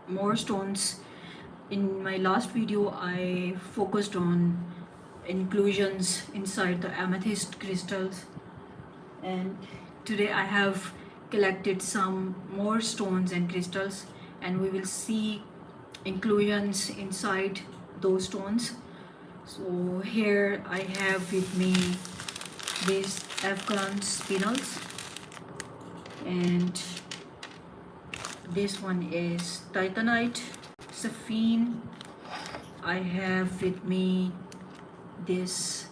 more stones. In my last video I focused on inclusions inside the amethyst crystals, and today I have collected some more stones and crystals, and we will see inclusions inside those stones. So here I have with me these Afghan spinels, and this one is titanite, sapphire. I have with me this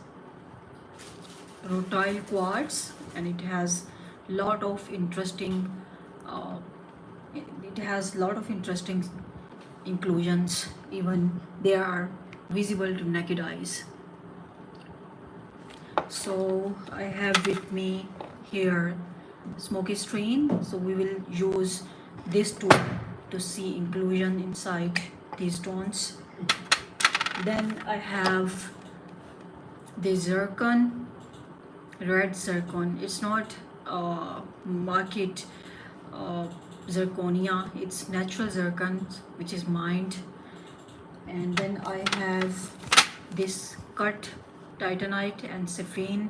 rutile quartz, and it has lot of interesting uh, it has lot of interesting inclusions, even they are visible to naked eyes. So I have with me here smoky strain, so we will use this tool to see inclusion inside these stones. Then I have the zircon, red zircon. It's not market uh, zirconia, it's natural zircon which is mined. And then I have this cut titanite and sapphire.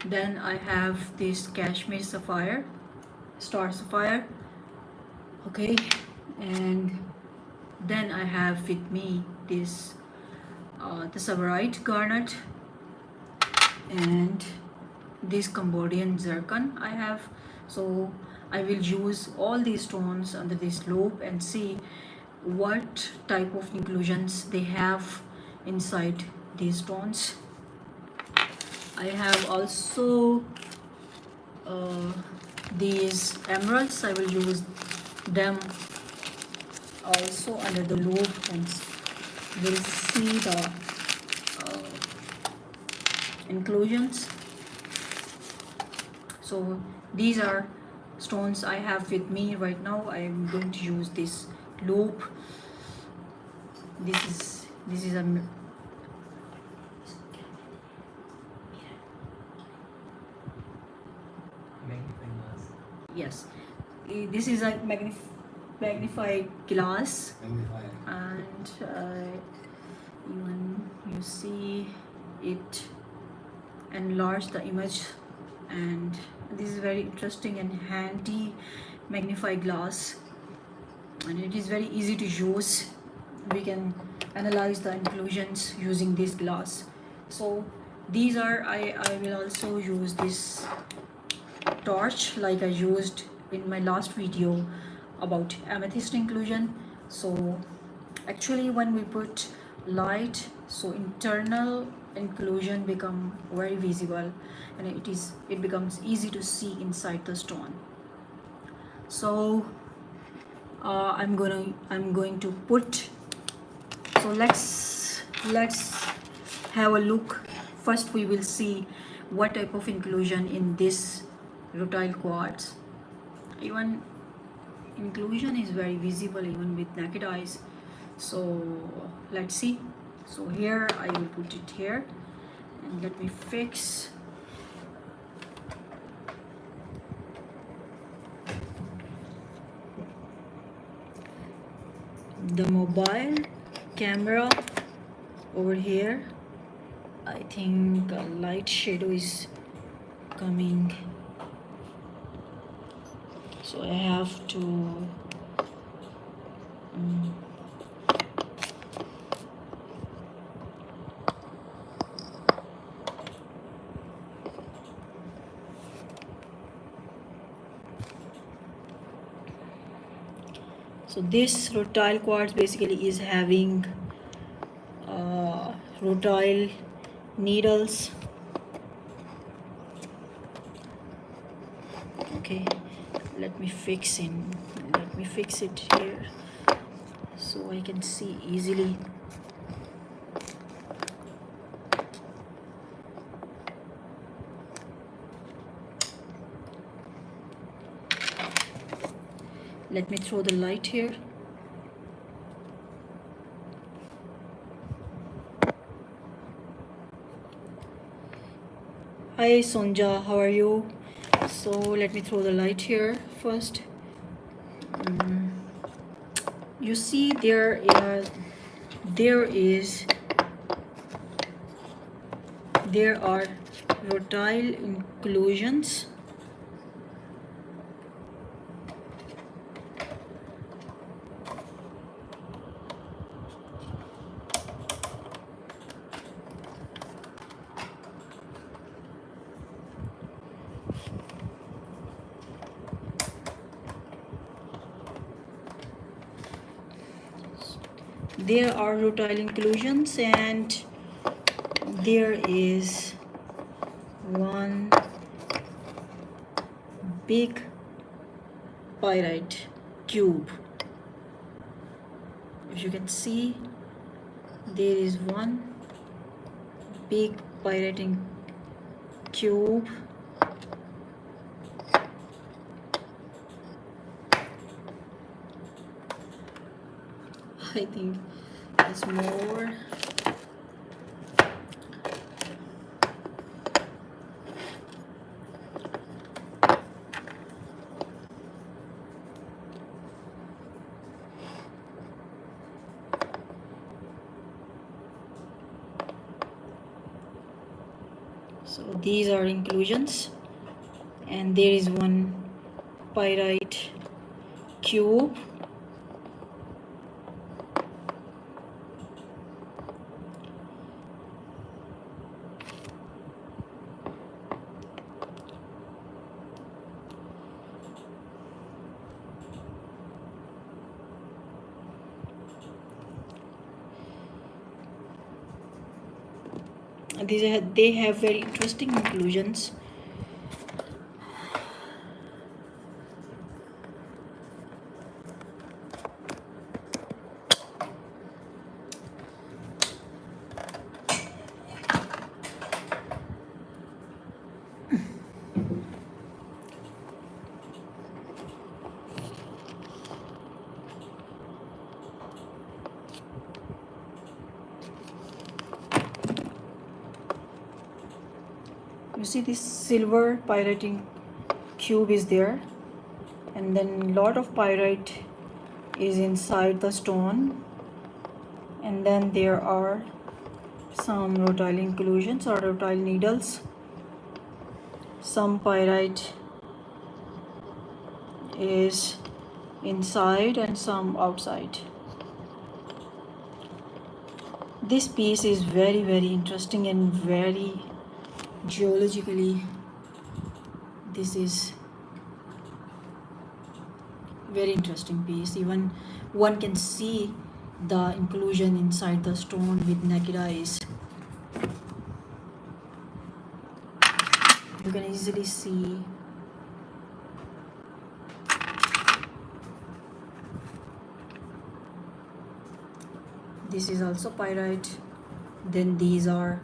Then I have this Kashmir sapphire, star sapphire. Okay, and then I have with me this the Tsavorite garnet and this Cambodian zircon I have. So I will use all these stones under this loupe and see what type of inclusions they have inside these stones. I have also uh, these emeralds. I will use them also under the loupe, and we'll see the inclusions. So these are stones I have with me right now. I am going to use this loupe. This is a magnifying glass. yes, this is a magnified glass, Magnifier. and even you see it enlarge the image, and this is very interesting and handy magnify glass, and it is very easy to use. We can analyze the inclusions using this glass. So these are I will also use this torch like I used in my last video about amethyst inclusion. So actually when we put light, so internal inclusion become very visible, and it becomes easy to see inside the stone. So I'm going to put, so let's have a look. First we will see what type of inclusion in this rutile quartz. Even inclusion is very visible even with naked eyes. So let's see. So here I will put it here, and let me fix the mobile camera over here. I think a light shadow is coming, so I have to so this rutile quartz basically is having rutile needles. Okay, let me fix it here so I can see easily. Let me throw the light here. Hi Sonja, how are you? So let me throw the light here first. you see there are rotile inclusions. There are rotile inclusions, and there is one big pyrite cube. If you can see, there is one big pyrite cube. I think there's more. So these are inclusions, and there is one pyrite cube. They have very interesting inclusions. You see this silver pyriting cube is there, and then lot of pyrite is inside the stone, and then there are some rotile inclusions or rotile needles. Some pyrite is inside and some outside. This piece is very interesting and very geologically, this is very interesting piece. Even one can see the inclusion inside the stone with naked eyes. You can easily see. This is also pyrite. Then these are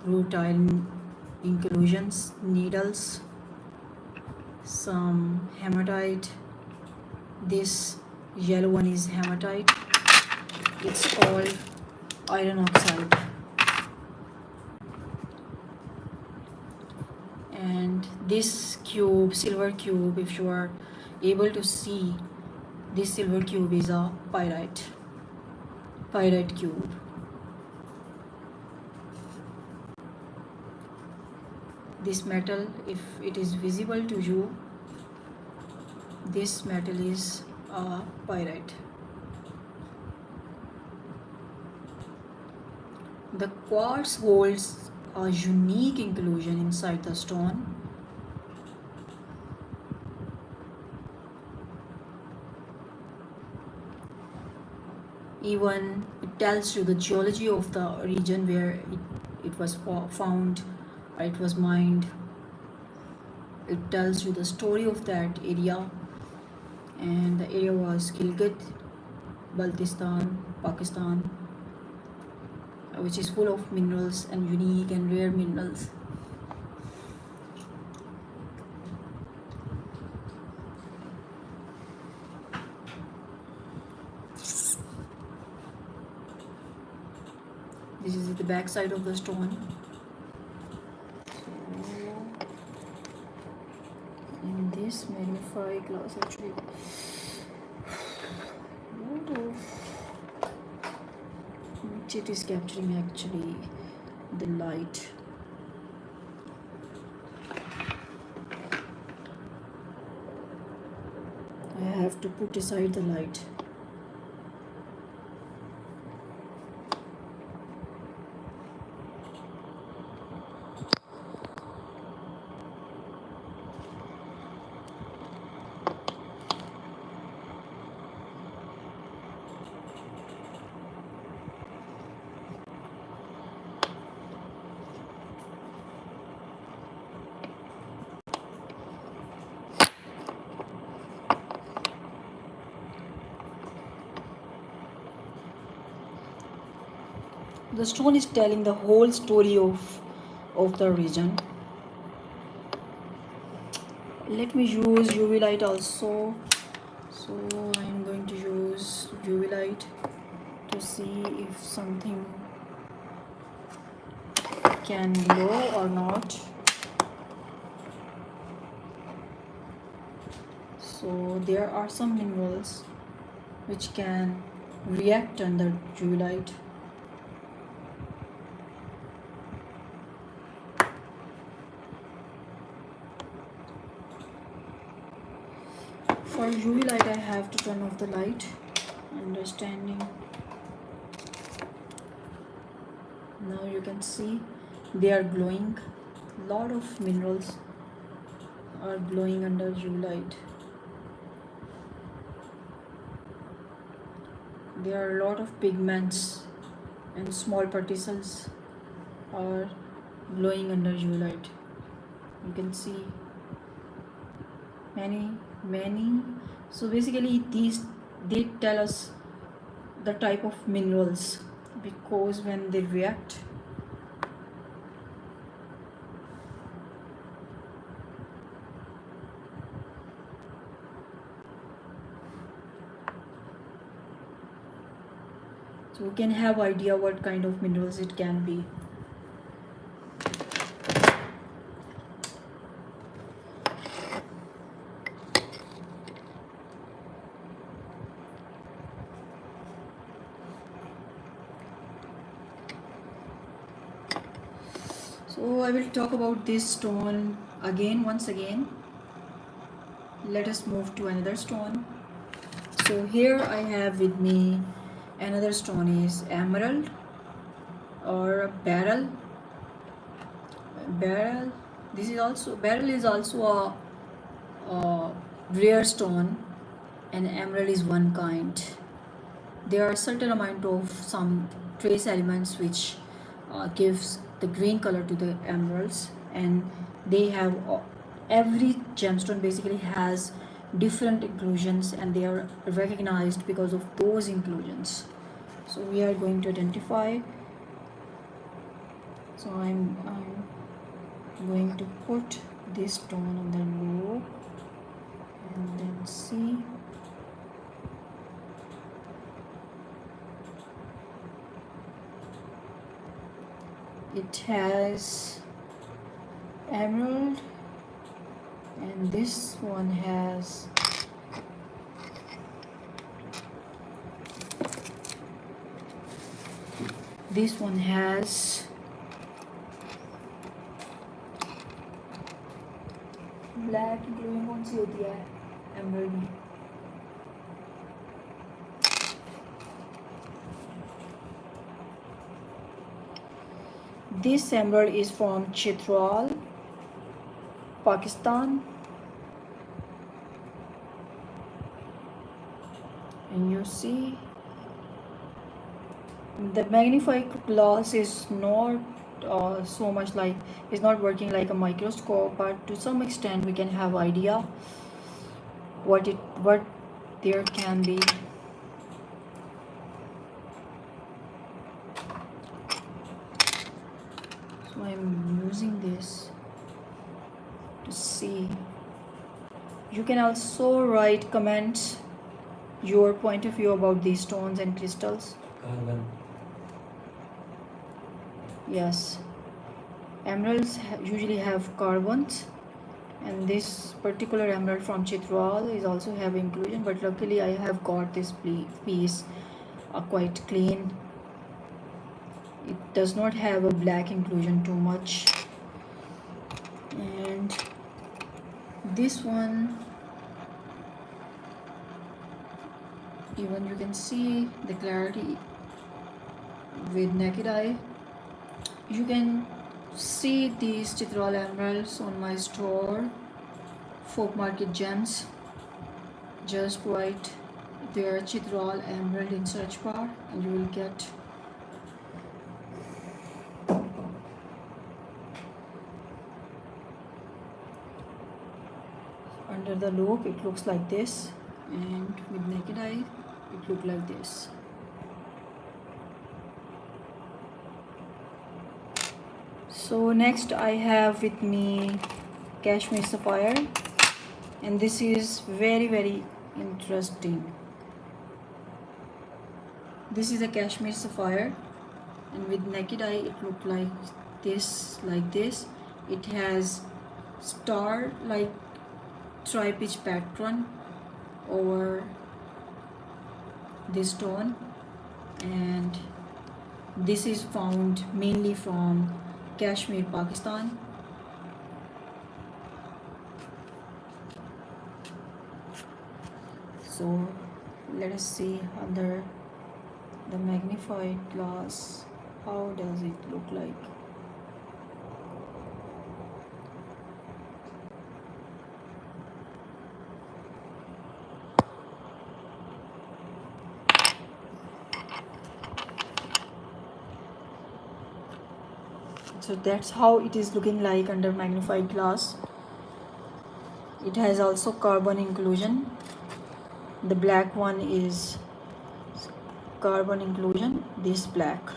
rutile inclusions, needles, some hematite. This yellow one is hematite. It's called iron oxide. And this cube, silver cube, if you are able to see, this silver cube is a pyrite cube. This metal, if it is visible to you, this metal is a pyrite. The quartz holds a unique inclusion inside the stone. Even it tells you the geology of the region where it was found, or it was mined. It tells you the story of that area, and the area was Gilgit, Baltistan, Pakistan, which is full of minerals and unique and rare minerals. This is the back side of the stone. In this magnifying glass, actually, it is capturing actually the light. I have to put aside the light. The stone is telling the whole story of the region. Let me use UV light also. So I'm going to use UV light to see if something can glow or not. So there are some minerals which can react under UV light. For UV light I have to turn off the light. Understanding. Now you can see they are glowing. Lot of minerals are glowing under UV light. There are a lot of pigments and small particles are glowing under UV light. You can see many. So basically they tell us the type of minerals, because when they react, so we can have idea what kind of minerals it can be. So I will talk about this stone once again. Let us move to another stone. So here I have with me another stone is emerald or beryl. This is also beryl is also a rare stone, and emerald is one kind. There are certain amount of some trace elements which gives the green color to the emeralds, and they have every gemstone basically has different inclusions, and they are recognized because of those inclusions. So we are going to identify. So I'm going to put this stone on the low and then see. It has emerald, and this one has black glowing कौन सी होती है emerald में. This emerald is from Chitral, Pakistan, and you see the magnifying glass is not so much like, is not working like a microscope, but to some extent we can have idea what there can be. So I'm using this to see. You can also write comments your point of view about these stones and crystals. Yes, emeralds usually have carbons, and this particular emerald from Chitral is also have inclusion, but luckily I have got this piece quite clean. it does not have a black inclusion too much. And this one, even you can see the clarity with naked eye. You can see these Chitral emeralds on my store, Folk Market Gems. Just write their Chitral emerald in search bar and you will get under the loop. It looks like this, and with naked eye it looks like this. So next I have with me Kashmir Sapphire, and this is very interesting. This is a Kashmir Sapphire, and with naked eye it looks like this, It has star like tri-pitch pattern over this stone, and this is found mainly from Kashmir, Pakistan. So let us see under the magnified glass how does it look like. So that's how it is looking like under magnified glass. It has also carbon inclusion. The black one is carbon inclusion. These black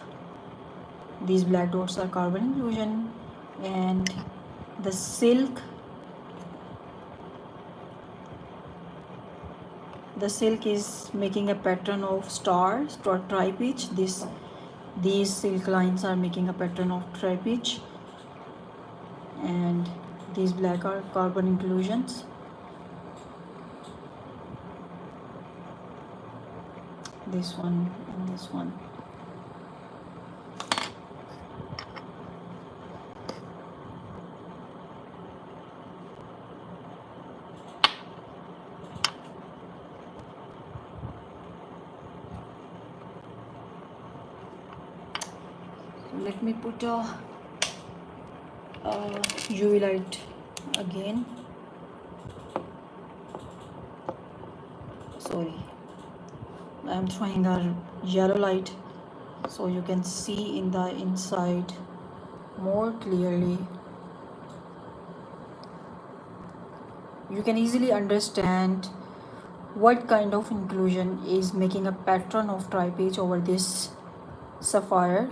dots are carbon inclusion, and the silk is making a pattern of stars or tri-pitch. These silk lines are making a pattern of tri-pitch, and these black are carbon inclusions. This one and this one. Let me put a UV light again. Sorry, I am throwing a yellow light so you can see in the inside more clearly. You can easily understand what kind of inclusion is making a pattern of tri-pitch over this sapphire.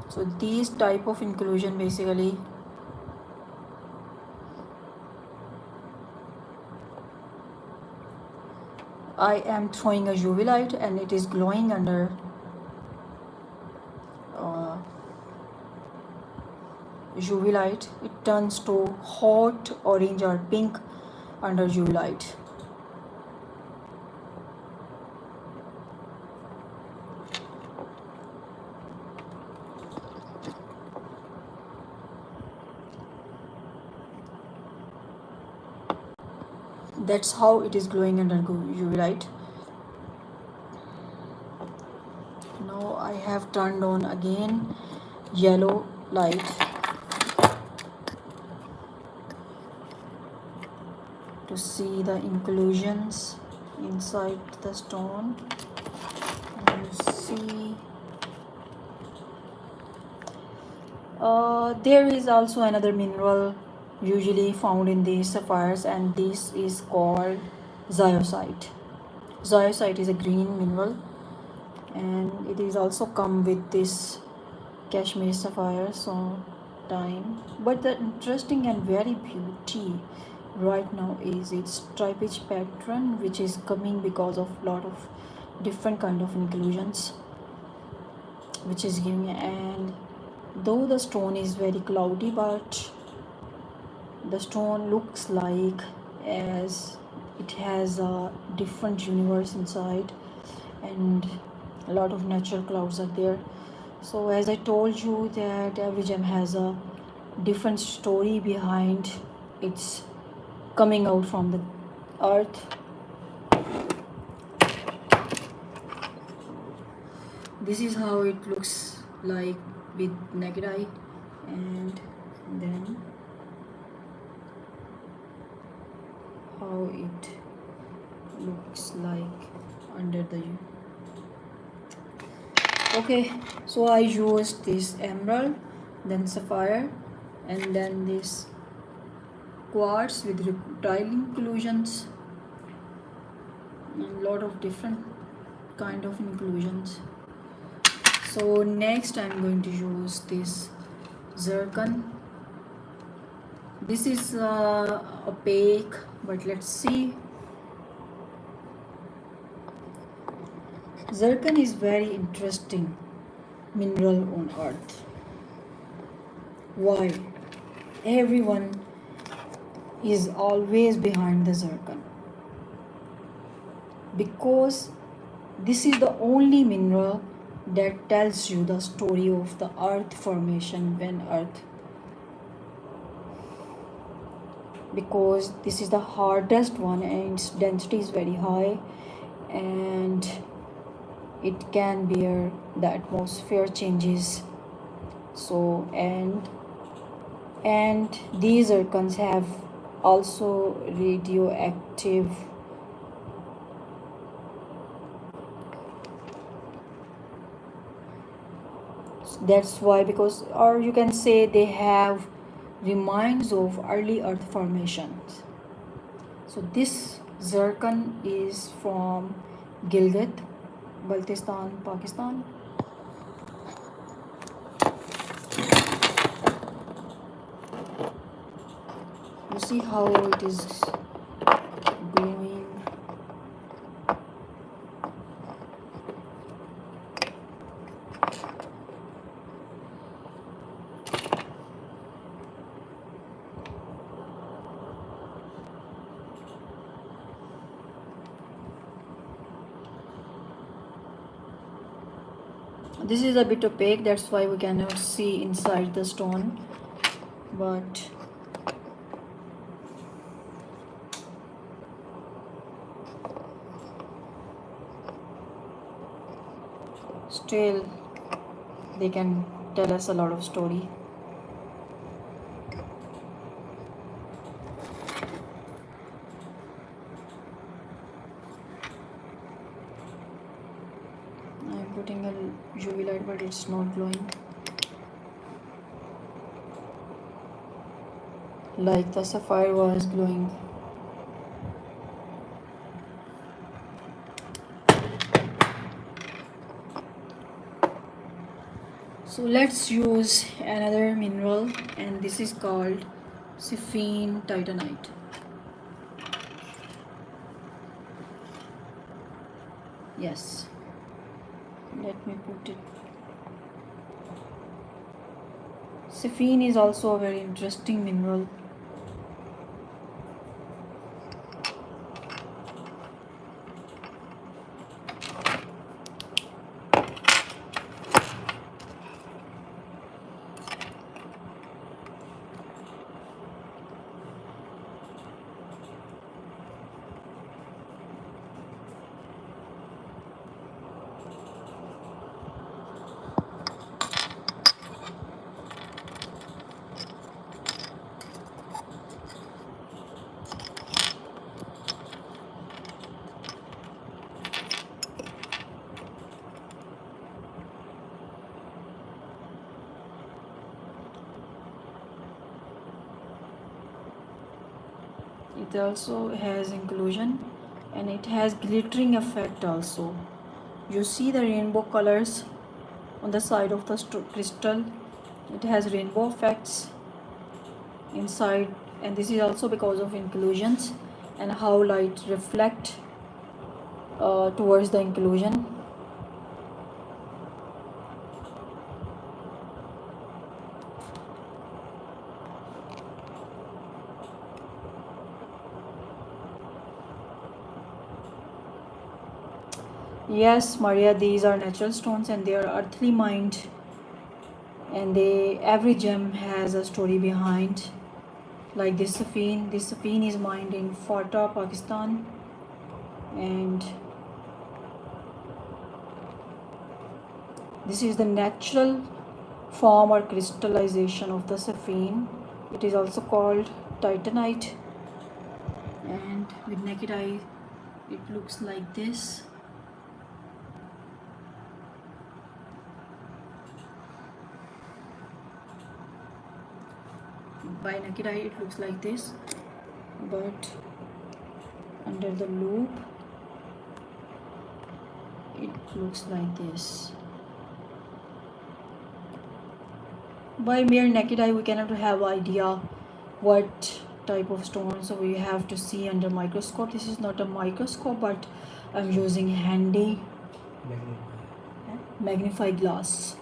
So these type of inclusion basically I am throwing a UV light and it is glowing under UV light. It turns to hot orange or pink under UV light. That's how it is glowing under UV light. Now I have turned on again yellow light to see the inclusions inside the stone. And you see there is also another mineral usually found in these sapphires, and this is called zeolite. Zeolite is a green mineral, and it is also come with this Kashmir sapphire time. But the interesting and very beauty right now is its tri-pitch pattern, which is coming because of lot of different kind of inclusions which is giving. And though the stone is very cloudy, but the stone looks like as it has a different universe inside, and a lot of natural clouds are there. So as I told you that every gem has a different story behind its coming out from the earth. This is how it looks like with naked eye, and then how it looks like under the okay. So I used this emerald, then sapphire, and then this quartz with tile inclusions, and a lot of different kind of inclusions. So next I'm going to use this zircon. This is opaque, but let's see. Zircon is very interesting mineral on earth. Why? Everyone is always behind the zircon, because this is the only mineral that tells you the story of the earth formation when earth, because this is the hardest one and its density is very high, and it can bear the atmosphere changes. So and these zircons have also radioactive that's why, because, or you can say they have reminds of early earth formations. So this zircon is from Gilgit, Baltistan, Pakistan. You see how it is glowing. This is a bit opaque, that's why we cannot see inside the stone, but still they can tell us a lot of story. I'm putting a UV light, but it's not glowing like the sapphire was glowing. So let's use another mineral, and this is called Siphene Titanite. Yes, let me put it. Siphene is also a very interesting mineral. It also has inclusion, and it has glittering effect also. You see the rainbow colors on the side of the crystal. It has rainbow effects inside, and this is also because of inclusions and how light reflect towards the inclusion. Yes, Maria, these are natural stones and they are earthly mined, and every gem has a story behind. Like this sapphire is mined in Fata, Pakistan, and this is the natural form or crystallization of the sapphire. It is also called titanite, and with naked eye it looks like this. By naked eye it looks like this, but under the loupe it looks like this. By mere naked eye we cannot have idea what type of stone, so we have to see under microscope. This is not a microscope, but I'm using handy magnify glass.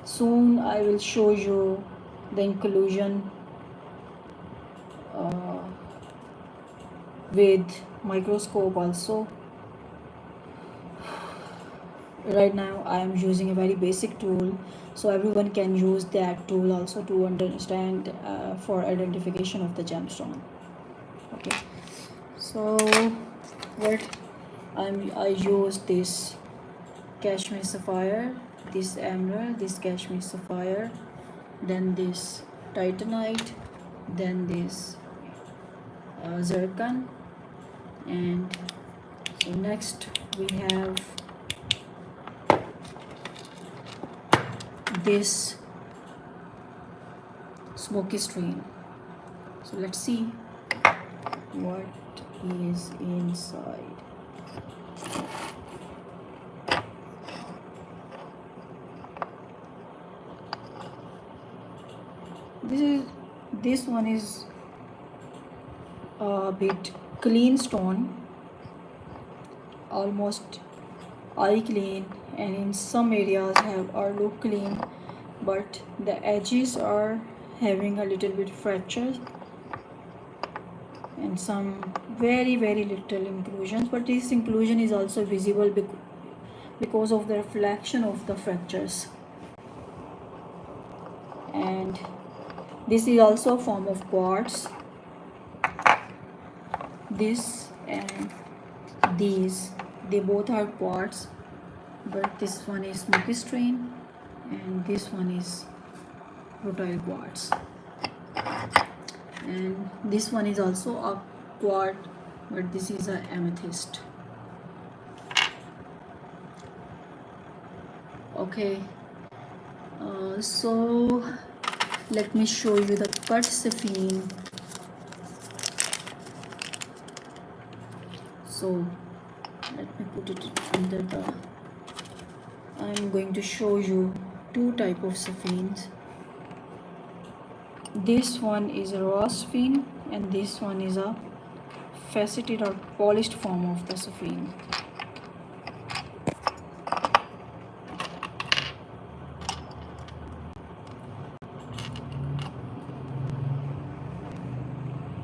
Soon I will show you the inclusion with microscope also. Right now I am using a very basic tool, so everyone can use that tool also to understand for identification of the gemstone. Okay, so what I use this cashmere sapphire, this emerald, this cashmere sapphire, then this titanite, then this zircon, and so next we have this smoky stone. So let's see what is inside. This one is a bit clean stone, almost eye clean, and in some areas are look clean, but the edges are having a little bit fractures and some very little inclusions, but this inclusion is also visible because of the reflection of the fractures. And this is also a form of quartz. This and these, they both are quartz, but this one is smoky stone and this one is rutile quartz, and this one is also a quartz, but this is a amethyst. Okay, so let me show you the cut sapphire. So let me put it under the, I'm going to show you two type of sapphires. This one is a raw sapphire and this one is a faceted or polished form of the sapphire.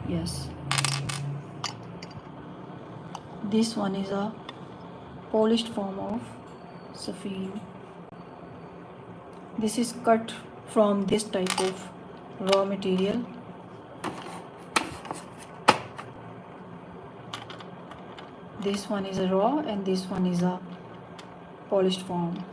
Yes, this one is a polished form of sapphire. This is cut from this type of raw material. This one is a raw and this one is a polished form.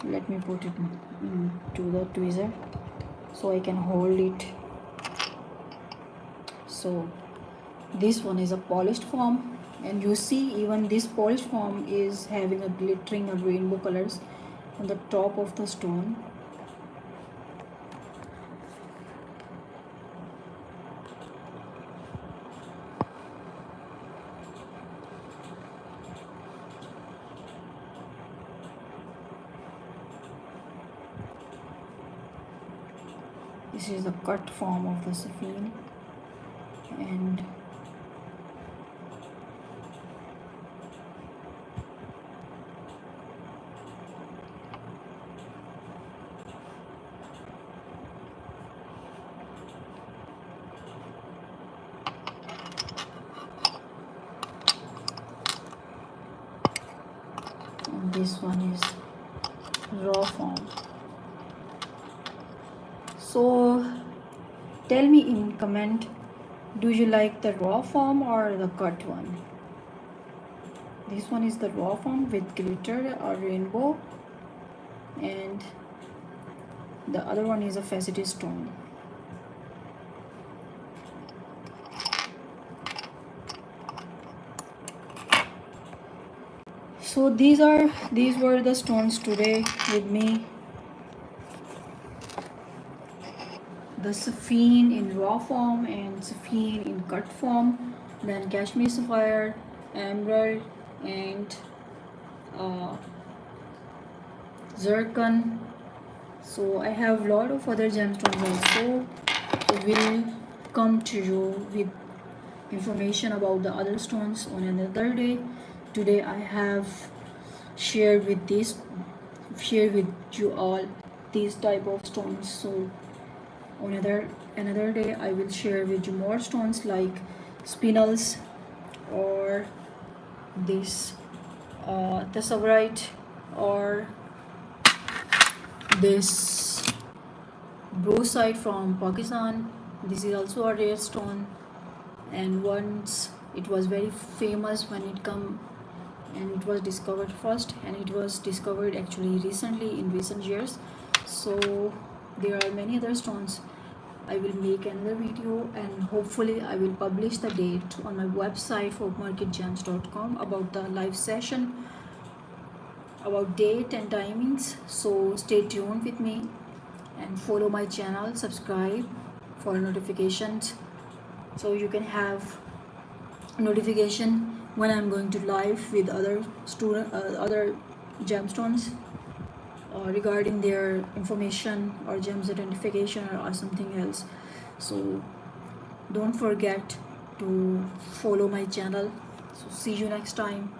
Let me put it into the tweezer so I can hold it. So this one is a polished form, and you see even this polished form is having a glittering of rainbow colors on the top of the stone. This is the cut form of the sapphire, and this one is raw form. So tell me in comment, do you like the raw form or the cut one? This one is the raw form with glitter or rainbow, and the other one is a faceted stone. So these were the stones today with me. The sapphire in raw form and sapphire in cut form, then Kashmir sapphire, emerald, and zircon. So I have a lot of other gemstones also. So we'll come to you with information about the other stones on another day. Today I have shared with you all these type of stones. So on another day I will share with you more stones like spinels or this tesseract or this brucite from Pakistan. This is also a rare stone, and once it was very famous when it come and it was discovered first, and it was discovered actually recently in recent years. So there are many other stones. I will make another video, and hopefully I will publish the date on my website folkmarketgems.com about the live session, about date and timings. So stay tuned with me and follow my channel, subscribe for notifications, so you can have notification when I'm going to live with other gemstones regarding their information or gems identification or something else. So don't forget to follow my channel. So see you next time.